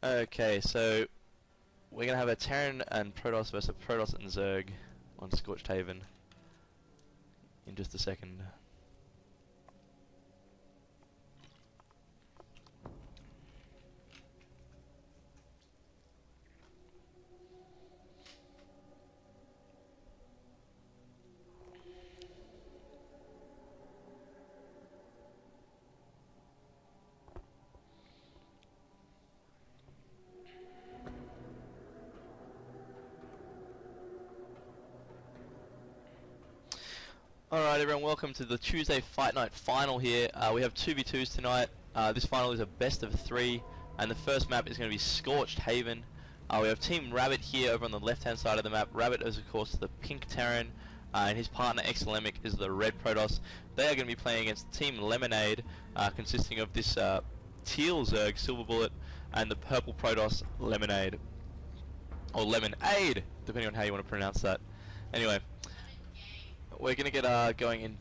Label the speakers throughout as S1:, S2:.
S1: Okay, so we're gonna have a Terran and Protoss versus Protoss and Zerg on Scorched Haven in just a second. Alright everyone, welcome to the Tuesday Fight Night Final here. We have 2v2s tonight. This final is a best of 3, and the first map is going to be Scorched Haven. We have Team Rabbit here over on the left hand side of the map. Rabbit is of course the pink Terran, and his partner Exilemic is the red Protoss. They are going to be playing against Team Lemonade, consisting of this teal Zerg, SilverBullet, and the purple Protoss, Lemonade. Or Lemonade, depending on how you want to pronounce that. Anyway, we're going to get going in.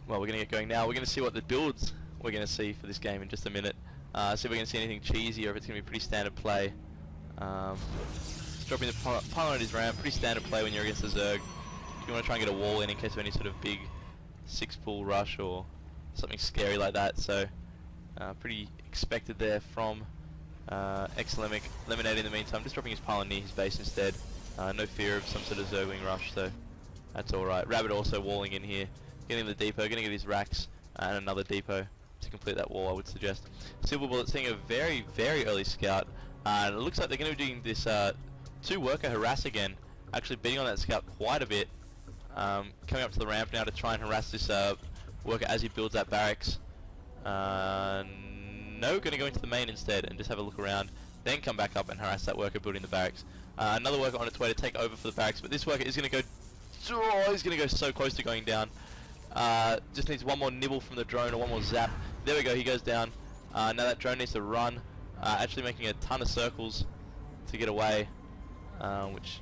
S1: Well, we're going to get going now. We're going to see what the builds we're going to see for this game in just a minute. See if we're going to see anything cheesy or if it's going to be pretty standard play. Just dropping the pylon at his ramp, pretty standard play when you're against the Zerg. If you want to try and get a wall in case of any sort of big 6-pull rush or something scary like that. So, pretty expected there from Exilemic. Lemonade in the meantime, just dropping his pylon near his base instead. No fear of some sort of Zergling rush, so that's alright. Rabbit also walling in here, getting the depot, going to get his racks and another depot to complete that wall, I would suggest. SilverBullet seeing a very, very early scout, and it looks like they're going to be doing this 2-worker harass again, actually beating on that scout quite a bit. Coming up to the ramp now to try and harass this worker as he builds that barracks. No, going to go into the main instead and just have a look around, then come back up and harass that worker building the barracks. Another worker on its way to take over for the barracks, but this worker is going to go. Oh, he's going to go so close to going down. Just needs one more nibble from the drone or one more zap. There we go, he goes down. Now that drone needs to run, actually making a ton of circles to get away, which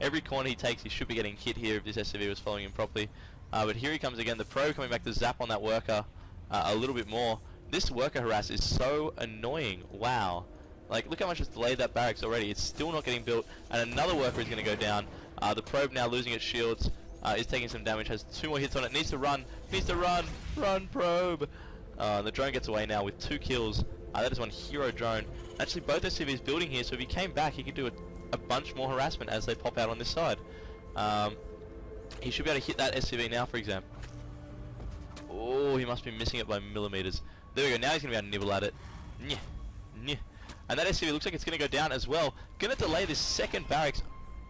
S1: every corner he takes he should be getting hit here if this SCV was following him properly. But here he comes again, the pro coming back to zap on that worker a little bit more. This worker harass is so annoying, wow. Like, look how much it's delayed that barracks already. It's still not getting built, and another worker is going to go down. The probe now losing its shields, is taking some damage, has 2 more hits on it, needs to run, run probe! The drone gets away now with 2 kills. That is one hero drone. Actually, both SCVs building here, so if he came back, he could do a bunch more harassment as they pop out on this side. He should be able to hit that SCV now, for example. Oh, he must be missing it by millimeters. There we go, now he's going to be able to nibble at it. Nyeh, nyeh. And that SCV looks like it's going to go down as well. Going to delay this second barracks.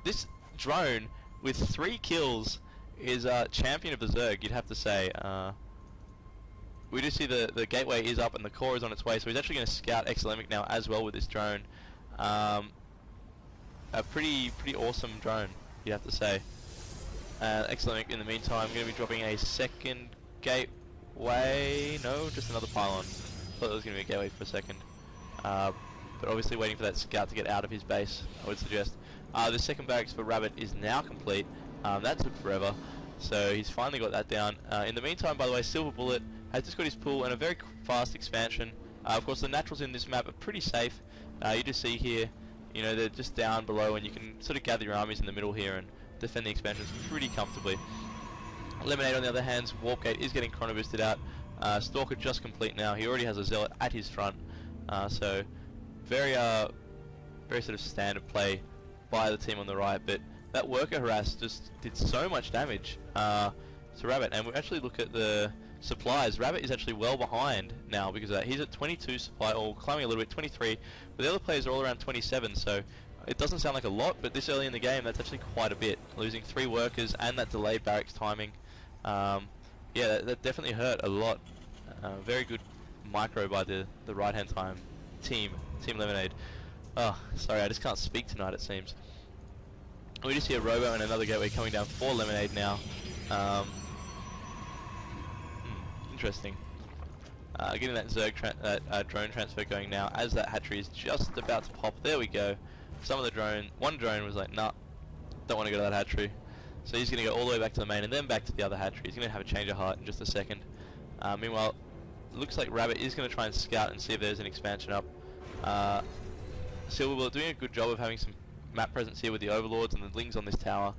S1: This drone with 3 kills is champion of the Zerg, you'd have to say. We do see the gateway is up and the core is on its way, so he's actually going to scout Exilemic now as well with this drone. A pretty awesome drone, you'd have to say. Exilemic in the meantime going to be dropping a second gateway. No, just another pylon. Thought it was going to be a gateway for a second. But obviously waiting for that scout to get out of his base, I would suggest. The second barracks for Rabbit is now complete. That took forever, so he's finally got that down. In the meantime, by the way, SilverBullet has just got his pool and a very fast expansion. Of course, the naturals in this map are pretty safe. You just see here, you know, they're just down below, and you can sort of gather your armies in the middle here and defend the expansions pretty comfortably. Lemonade, on the other hand, Warp Gate is getting chrono boosted out. Stalker just complete now. He already has a Zealot at his front, so very sort of standard play by the team on the right, but that worker harass just did so much damage to Rabbit. And we actually look at the supplies. Rabbit is actually well behind now because of that. He's at 22 supply, or climbing a little bit, 23, but the other players are all around 27, so it doesn't sound like a lot, but this early in the game that's actually quite a bit. Losing 3 workers and that delayed barracks timing, yeah, that definitely hurt a lot. Very good micro by the right hand time Team Lemonade. Oh, sorry, I just can't speak tonight, it seems. We just see a Robo and another gateway coming down for Lemonade now. Interesting. Getting that Zerg drone transfer going now as that hatchery is just about to pop. There we go. One drone was like, nah, don't want to go to that hatchery. So he's going to go all the way back to the main and then back to the other hatchery. He's going to have a change of heart in just a second. Meanwhile, looks like Rabbit is going to try and scout and see if there's an expansion up. SilverBullet doing a good job of having some map presence here with the Overlords and the Lings on this tower.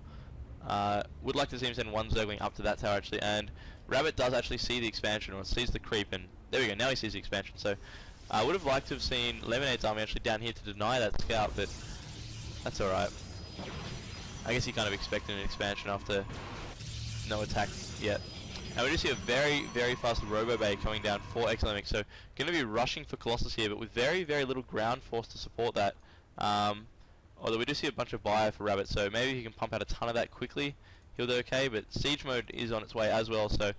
S1: Would like to see him send one Zergling up to that tower actually, and Rabbit does actually see the expansion, or sees the creep, and there we go, now he sees the expansion. So I would have liked to have seen Lemonade's army actually down here to deny that scout, but that's alright. I guess he kind of expected an expansion after no attack yet. And we just see a very, very fast Robo Bay coming down for Exilemic, so going to be rushing for Colossus here, but with very, very little ground force to support that. Although we do see a bunch of bio for Rabbit, so maybe he can pump out a ton of that quickly. He'll do okay, but Siege Mode is on its way as well, so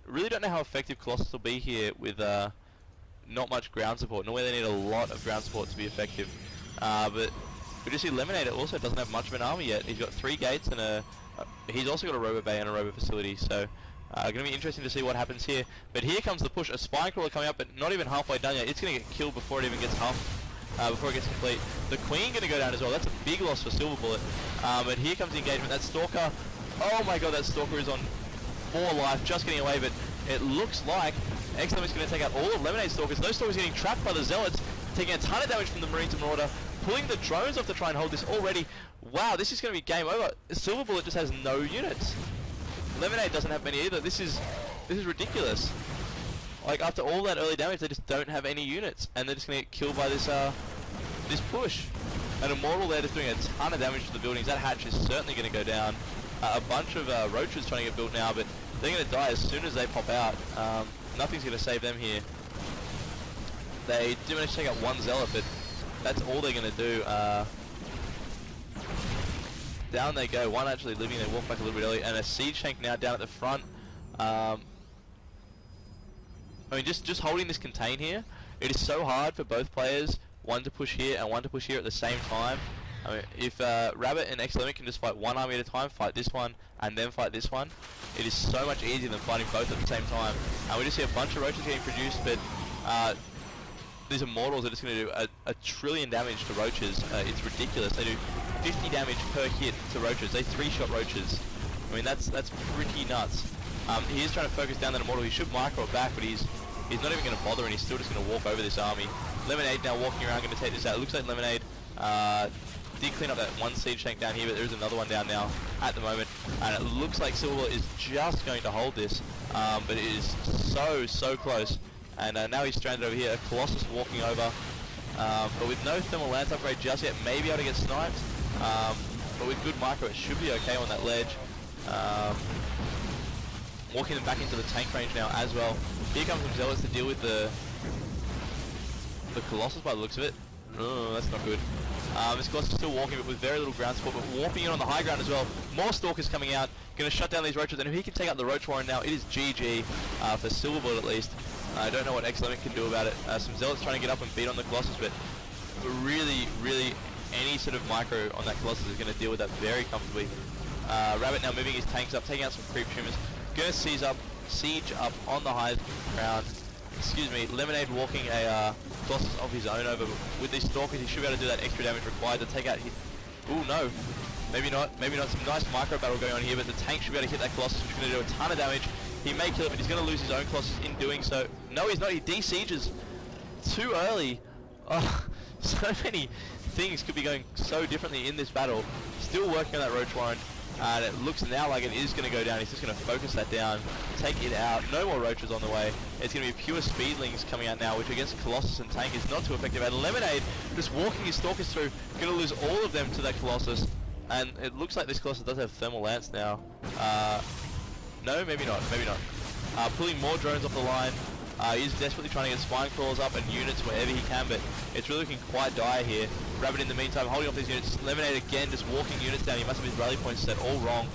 S1: really don't know how effective Colossus will be here with not much ground support. Normally they need a lot of ground support to be effective. But we do see Lemonade also doesn't have much of an army yet. He's got 3 gates and he's also got a Robo Bay and a Robo Facility, so going to be interesting to see what happens here. But here comes the push, a Spine Crawler coming up, but not even halfway done yet. It's going to get killed before it even gets before it gets complete. The Queen going to go down as well. That's a big loss for SilverBullet. But here comes the engagement. That Stalker, oh my god, that Stalker is on 4 life, just getting away, but it looks like Exilemic is going to take out all of Lemonade's Stalkers. Those Stalkers getting trapped by the Zealots, taking a ton of damage from the Marines and Marauder, pulling the drones off to try and hold this already. Wow, this is going to be game over. SilverBullet just has no units. Lemonade doesn't have many either. This is ridiculous. Like, after all that early damage, they just don't have any units, and they're just going to get killed by this this push. An Immortal there just doing a ton of damage to the buildings. That hatch is certainly going to go down. A bunch of Roaches trying to get built now, but they're going to die as soon as they pop out. Nothing's going to save them here. They do manage to take out 1 Zealot, but that's all they're going to do. Down they go. 1 actually living. They walk back a little bit early, and a Siege Tank now down at the front. I mean, just holding this contain here, it is so hard for both players, one to push here and one to push here at the same time. I mean, if Rabbit and Exilemic can just fight 1 army at a time, fight this one, and then fight this one, it is so much easier than fighting both at the same time. And we just see a bunch of Roaches getting produced, but these Immortals are just going to do a trillion damage to Roaches. It's ridiculous. They do 50 damage per hit to Roaches. They 3-shot Roaches. I mean, that's pretty nuts. He is trying to focus down that Immortal. He should micro it back, but he's not even going to bother, and he's still just going to walk over this army. Lemonade now walking around, going to take this out. It looks like Lemonade did clean up that 1 Siege Tank down here, but there is another one down now at the moment. And it looks like SilverBullet is just going to hold this, but it is so close. And now he's stranded over here. A Colossus walking over, but with no Thermal Lance upgrade just yet, may be able to get sniped. But with good micro, it should be okay on that ledge. Walking them back into the tank range now as well. Here comes some Zealots to deal with the Colossus by the looks of it. Oh, that's not good. This Colossus is still walking, but with very little ground support, but warping in on the high ground as well. More Stalkers coming out, going to shut down these Roaches, and if he can take out the Roach Warren now, it is GG for SilverBullet at least. I don't know what Exilemic can do about it. Some Zealots trying to get up and beat on the Colossus, but really any sort of micro on that Colossus is going to deal with that very comfortably. Rabbit now moving his tanks up, taking out some creep tumors. Going to siege up on the high ground. Excuse me, Lemonade walking a Colossus of his own over. With these Stalkers, he should be able to do that extra damage required to take out his... Ooh, no. Maybe not. Some nice micro battle going on here, but the tank should be able to hit that Colossus, which is going to do a ton of damage. He may kill it, but he's going to lose his own Colossus in doing so. No, he's not. He de-sieges too early. Oh, so many things could be going so differently in this battle. Still working on that Roach Warren. And it looks now like it is going to go down. He's just going to focus that down, take it out. No more Roaches on the way. It's going to be pure Speedlings coming out now, which against Colossus and Tank is not too effective. And Lemonade just walking his Stalkers through, going to lose all of them to that Colossus. And it looks like this Colossus does have Thermal Lance now. No, maybe not. Pulling more drones off the line. He's desperately trying to get Spine Crawlers up and units wherever he can, but it's really looking quite dire here. Rabbit in the meantime holding off these units. Lemonade again just walking units down. He must have his rally points set all wrong.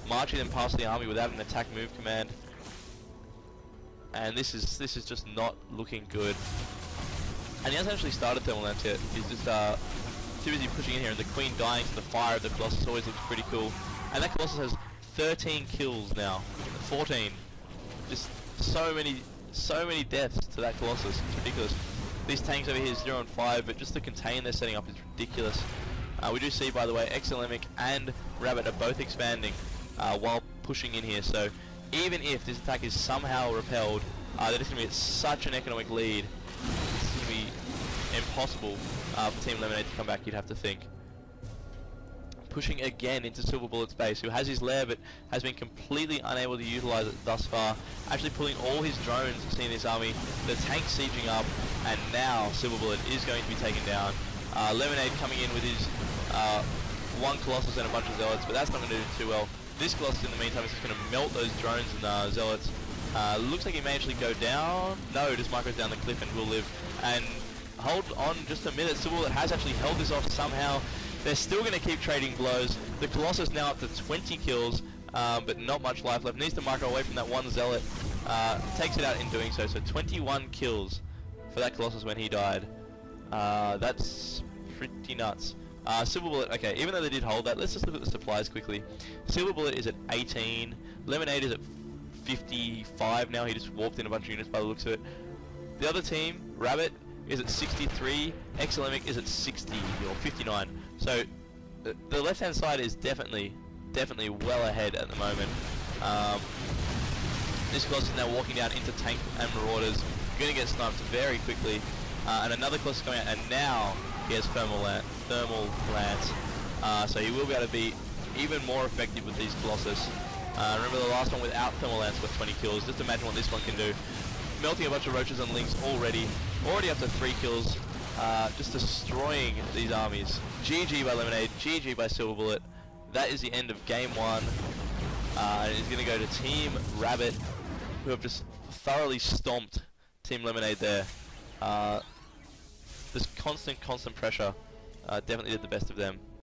S1: Marching them past the army without an attack move command. And this is just not looking good. And he hasn't actually started Thermal Lance yet. He's just too busy pushing in here, and the Queen dying to the fire of the Colossus always looks pretty cool. And that Colossus has 13 kills now. 14. Just so many deaths to that Colossus. It's ridiculous. These tanks over here 0 and 5, but just the contain they're setting up is ridiculous. We do see, by the way, Exilemic and Rabbit are both expanding while pushing in here. So even if this attack is somehow repelled, they're just going to be at such an economic lead. It's going to be impossible for Team Lemonade to come back, you'd have to think. Pushing again into SilverBullet's base, who has his lair but has been completely unable to utilize it thus far. Actually pulling all his drones, seeing this army, the tank sieging up, and now SilverBullet is going to be taken down. Lemonade coming in with his one Colossus and a bunch of Zealots, but that's not going to do too well. This Colossus in the meantime is just going to melt those drones and Zealots. Looks like he may actually go down. No, just micros down the cliff and will live. And hold on just a minute, SilverBullet has actually held this off somehow. They're still going to keep trading blows. The Colossus now up to 20 kills, but not much life left. Needs to micro away from that one Zealot. Takes it out in doing so. So 21 kills for that Colossus when he died. That's pretty nuts. SilverBullet, okay, even though they did hold that, let's just look at the supplies quickly. SilverBullet is at 18. Lemonade is at 55 now. He just warped in a bunch of units by the looks of it. The other team, Rabbit, is at 63. Exilemic is at 60 or 59. So the left-hand side is definitely well ahead at the moment. This Colossus is now walking down into tank and marauders. Going to get sniped very quickly. And another Colossus coming out, and now he has thermal lance. So he will be able to be even more effective with these Colossus. Remember the last one without thermal lance got 20 kills. Just imagine what this one can do. Melting a bunch of roaches and links already up to 3 kills. Just destroying these armies. GG by Lemonade, GG by SilverBullet. That is the end of game 1. And it's going to go to Team Rabbit, who have just thoroughly stomped Team Lemonade there. This constant pressure definitely did the best of them.